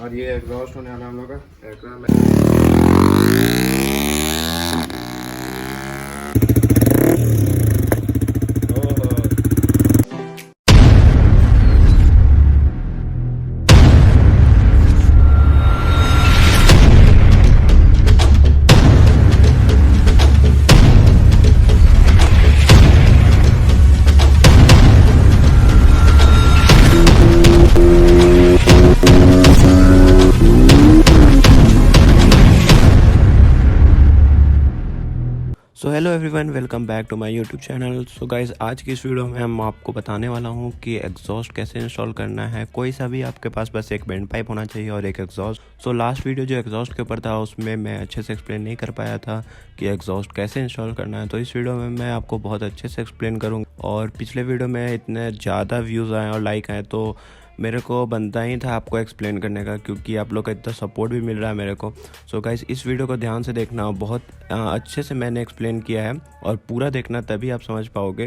और ये एग्जॉस्ट होने वाला हम लोग का so hello everyone, welcome back to my YouTube channel. So guys, आज की इस वीडियो में हम आपको बताने वाला हूँ कि एग्जॉस्ट कैसे इंस्टॉल करना है। कोई सा भी आपके पास बस एक बेंड पाइप होना चाहिए और एक एग्जॉस्ट। सो लास्ट वीडियो जो एग्जॉस्ट के ऊपर था उसमें मैं अच्छे से एक्सप्लेन नहीं कर पाया था कि एग्जॉस्ट कैसे इंस्टॉल करना है। तो इस वीडियो में मैं आपको बहुत अच्छे से एक्सप्लेन करूँगा। और पिछले वीडियो में इतने ज़्यादा व्यूज़ आए और लाइक आए तो मेरे को बनता ही था आपको एक्सप्लेन करने का, क्योंकि आप लोग का इतना सपोर्ट भी मिल रहा है मेरे को। सो गाइस, इस वीडियो को ध्यान से देखना, बहुत अच्छे से मैंने एक्सप्लेन किया है और पूरा देखना, तभी आप समझ पाओगे।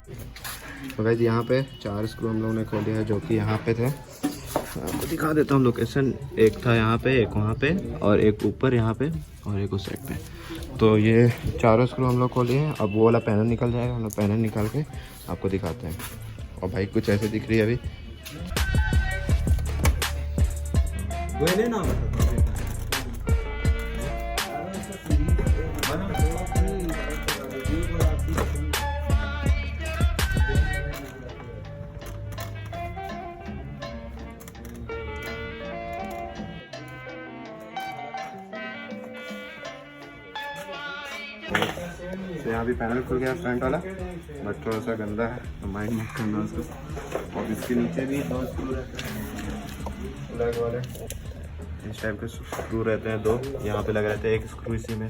तो गाइस यहाँ पे 4 स्क्रू हम लोगों ने खोले हैं जो कि यहाँ पे थे। आपको दिखा देता हूँ लोकेशन। एक था यहाँ पे, एक वहाँ पे और एक ऊपर यहाँ पे और एक उस साइड पे। तो ये 4 स्क्रू हम लोग खोले हैं। अब वो वाला पैनल निकल जाएगा, हम लोग पैनल निकाल के आपको दिखाते हैं। और भाई कुछ ऐसे दिख रही है अभी। तो यहाँ भी पैनल खुल गया फ्रंट वाला, बट थोड़ा सा गंदा है तो माइंड मत करना उसको। और इसके नीचे भी 2 स्क्रू रहते हैं अलग वाले, इस टाइप के स्क्रू रहते हैं 2 यहाँ पे लग रहते हैं, एक स्क्रू इसी में।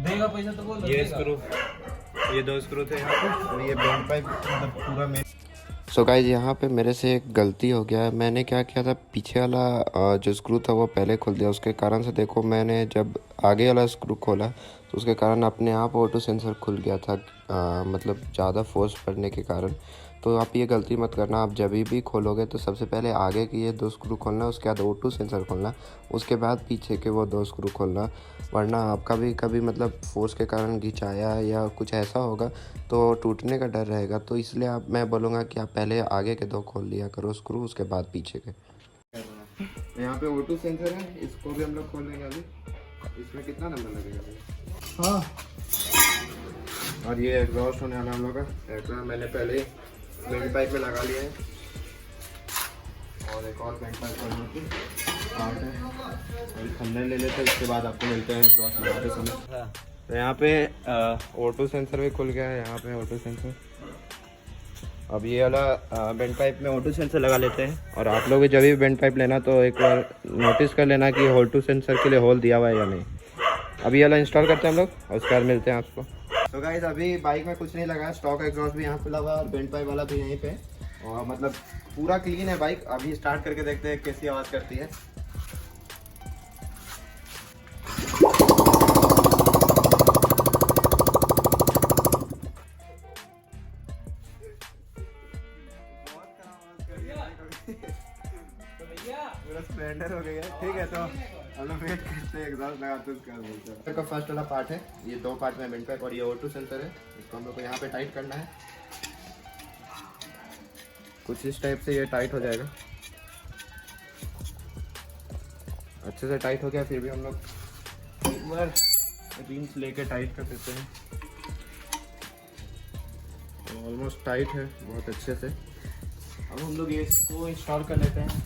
देगा पैसा तो बोल। ये स्क्रू, ये 2 स्क्रू थे यहाँ पे और ये बेंड पाइप मतलब पूरा में। सो गाइस, यहाँ पे मेरे से एक गलती हो गया है। मैंने क्या किया था, पीछे वाला जो स्क्रू था वो पहले खोल दिया। उसके कारण से देखो, मैंने जब आगे वाला स्क्रू खोला तो उसके कारण अपने आप ऑटो सेंसर खुल गया था, मतलब ज़्यादा फोर्स पड़ने के कारण। तो आप ये गलती मत करना। आप जब भी खोलोगे तो सबसे पहले आगे के ये 2 स्क्रू खोलना, उसके बाद ऑटो सेंसर खोलना, उसके बाद पीछे के वो 2 स्क्रू खोलना। वरना आपका भी कभी मतलब फोर्स के कारण घिंचाया या कुछ ऐसा होगा तो टूटने का डर रहेगा। तो इसलिए मैं बोलूँगा कि आप पहले आगे के 2 खोल लिया करो स्क्रू, उसके बाद पीछे के। यहाँ पे ऑटो सेंसर है, इसको भी हम लोग खोल लेंगे अभी। इसमें कितना नंबर लगेगा? हाँ। और ये एग्जॉस्ट होने वाला हम लोग का। एग्जॉस्ट मैंने पहले बेंड पाइप में लगा लिया है और एक और बेंड पाइप अभी खंडन ले लेते हैं, उसके बाद आपको मिलते हैं एग्जॉस्ट लगाते समय। तो यहाँ पे ऑटो सेंसर भी खुल गया है। यहाँ पे ऑटो सेंसर, अब ये वाला बेंड पाइप में ऑटो सेंसर लगा लेते हैं। और आप लोग जब भी बेंड पाइप लेना तो एक बार नोटिस कर लेना कि ऑटो सेंसर के लिए होल दिया हुआ है या नहीं। अभी ये वाला इंस्टॉल करते हैं हम लोग और उसके बाद मिलते हैं आपको। तो गाइस, अभी बाइक में कुछ नहीं लगा, स्टॉक एग्जॉस्ट भी यहाँ पे लगा और बेंड पाइप वाला भी यहीं पे। और मतलब पूरा क्लीन है बाइक। अभी स्टार्ट करके देखते हैं कैसी आवाज़ करती है। पूरा स्प्लेंडर हो गया। ठीक है, तो हम लोग वेट करते हैं, एग्जॉस्ट लगाते हैं उसका बोलते हैं। फर्स्ट वाला पार्ट है, ये 2 पार्ट में बेंड पैक और ये O2 सेंसर है। इसको हम लोग को यहाँ पे टाइट करना है। कुछ इस टाइप से ये टाइट हो जाएगा। अच्छे से टाइट हो गया, फिर भी हम लोग एक बार रिंच लेके टाइट कर देते हैं। ऑलमोस्ट टाइट है बहुत अच्छे से। अब हम लोग ये इसको इंस्टॉल कर लेते हैं।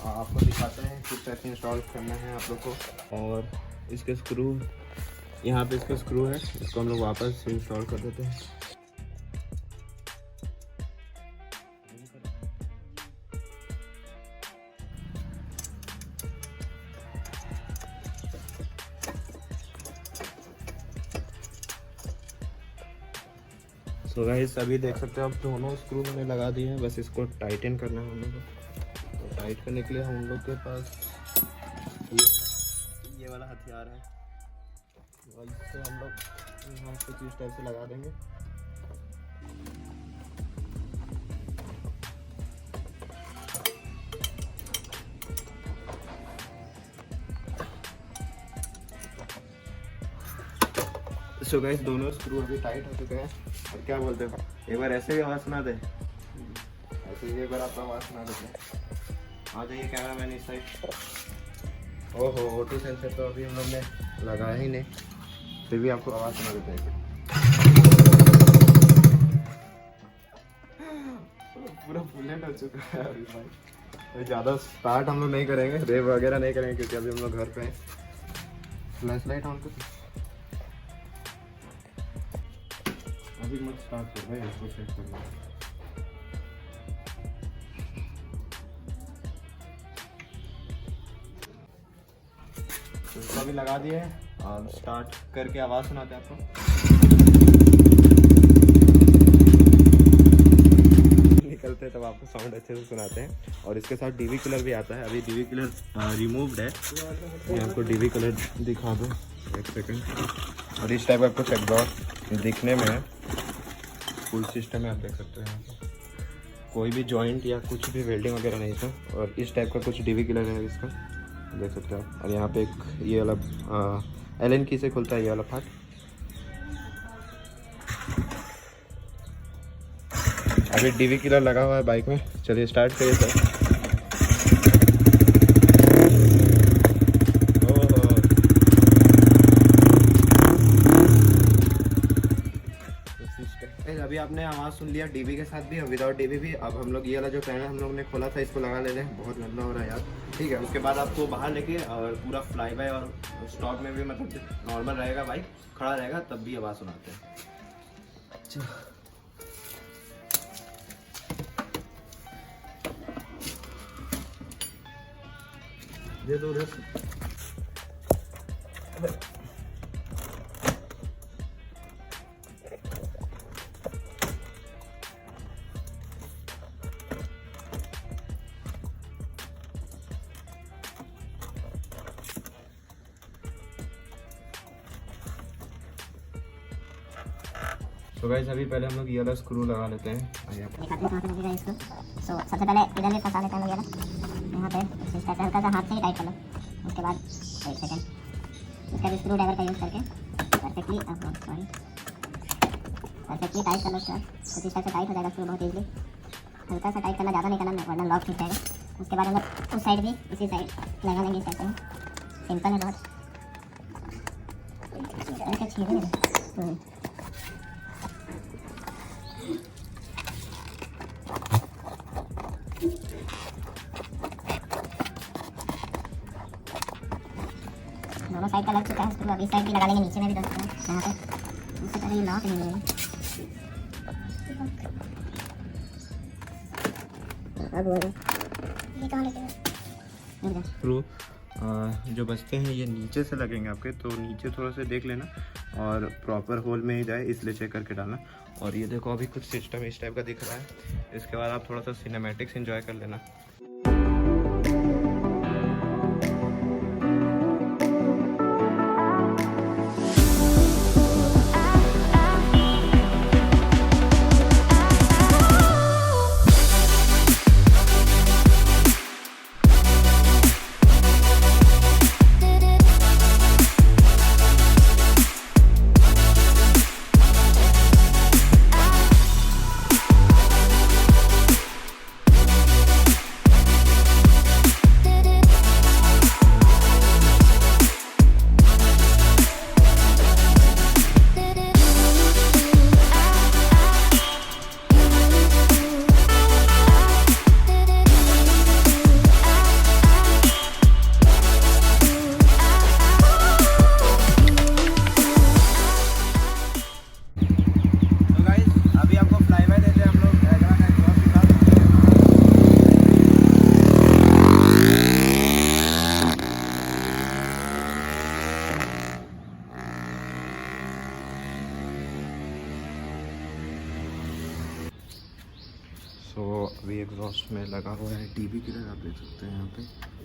आपको दिखाते हैं किस तरह से इंस्टॉल करना है आप लोग को। और इसके स्क्रू, यहाँ पे इसके स्क्रू है, इसको हम लोग वापस इंस्टॉल कर देते हैं। सो गाइस अभी देख सकते हो आप दोनों स्क्रू मैंने लगा दिए हैं। बस इसको टाइटन करना है हम लोग को। तो टाइट करने के लिए हम लोग के पास ये वाला हथियार है। और इससे हम लोग यहाँ कुछ इस टाइप से लगा देंगे। सो गाइस दोनों स्क्रू अभी टाइट हो चुके हैं। और क्या बोलते हो, एक बार ऐसे भी आवाज़ सुना दे, ऐसे ही एक बार आपको आवाज़ सुना देते हैं। आ जाइए कैमरा मैन इस साइड। ओहो, O2 सेंसर तो अभी हम लोग ने लगाया ही नहीं, फिर भी आपको आवाज़ सुना देते हैं। पूरा बुलेट हो चुका है अभी भाई। तो ज़्यादा स्टार्ट हम लोग नहीं करेंगे, रेव वगैरह नहीं करेंगे, क्योंकि अभी हम लोग घर पे हैं। फ्लैश लाइट ऑन कर, अभी मत स्टार्ट कर भाई, इसको सेट करना है। तो इसको भी लगा दिए हैं और स्टार्ट करके आवाज़ सुनाते हैं आपको। निकलते हैं तब आपको साउंड अच्छे से सुनाते हैं। और इसके साथ डीवी कलर भी आता है। अभी डीवी कलर रिमूव्ड है, ये आपको डीवी कलर दिखा दो एक सेकंड। और इस टाइप का कुछ एग्जॉस्ट दिखने में है। फुल सिस्टम है, आप देख सकते हैं। कोई भी जॉइंट या कुछ भी वेल्डिंग वगैरह नहीं था। और इस टाइप का कुछ डीवी किलर है इसका, देख सकते हो आप। और यहाँ पे एक ये वाला एलन की से खुलता है ये वाला पार्ट। अभी डीवी किलर लगा हुआ है बाइक में। चलिए स्टार्ट करिए सर। अभी आपने आवाज़ सुन लिया डीवी के साथ भी और विदाउट डीवी भी। अब हम लोग ये वाला जो पैनल हम लोग ने खोला था इसको लगा ले रहे हैं। बहुत गंदा हो रहा है यार। ठीक है, उसके बाद आपको बाहर लेके और पूरा फ्लाई बाय और स्टॉक में भी मतलब नॉर्मल रहेगा, बाइक खड़ा रहेगा तब भी आवाज़ सुनाते हैं। ये दो उधर से। तो गाइस अभी पहले हम लोग ये वाला स्क्रू लगा लेते हैं। दिखाते हैं कहाँ पे लगेगा इसको। सो सबसे पहले इधर भी फंसा लेते हैं वगैरह यहाँ पे। इस टाइप से हल्का सा हाथ से ही टाइट कर लो। उसके बाद एक सेकेंड इसका भी स्क्रू ड्राइवर का यूज़ करके परफेक्टली टाइट कर लो। उसके बाद कुछ इस टाइप से टाइट हो जाएगा स्क्रू बहुत ईजिली। हल्का सा टाइट करना, ज़्यादा नहीं करना वरना लॉक खींच जाएगा। उसके बाद हम लोग उस साइड भी इसी साइड लगा लेंगे इस टाइप से। सिंपल है बहुत। दोनों साइड का लग चुका है स्क्रू। अभी इस साइड भी लगा लेंगे, नीचे में भी दोस्तों यहाँ पे। उससे पहले ये लॉक नहीं मिलेगी। ये कहाँ लेके स्क्रू जो बचते हैं ये नीचे से लगेंगे आपके, तो नीचे थोड़ा सा देख लेना और प्रॉपर होल में ही जाए इसलिए चेक करके डालना। और ये देखो अभी कुछ सिस्टम इस टाइप का दिख रहा है। इसके बाद आप थोड़ा सा सिनेमैटिक्स एंजॉय कर लेना। सो अभी एग्जॉस्ट में लगा हुआ है डीबी किलर, आप देख सकते हैं यहाँ पे।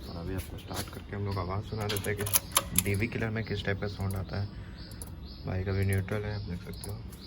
और अभी आपको स्टार्ट करके हम लोग आवाज़ सुना देते हैं कि डीबी किलर में किस टाइप का साउंड आता है। बाइक अभी न्यूट्रल है, आप देख सकते हो।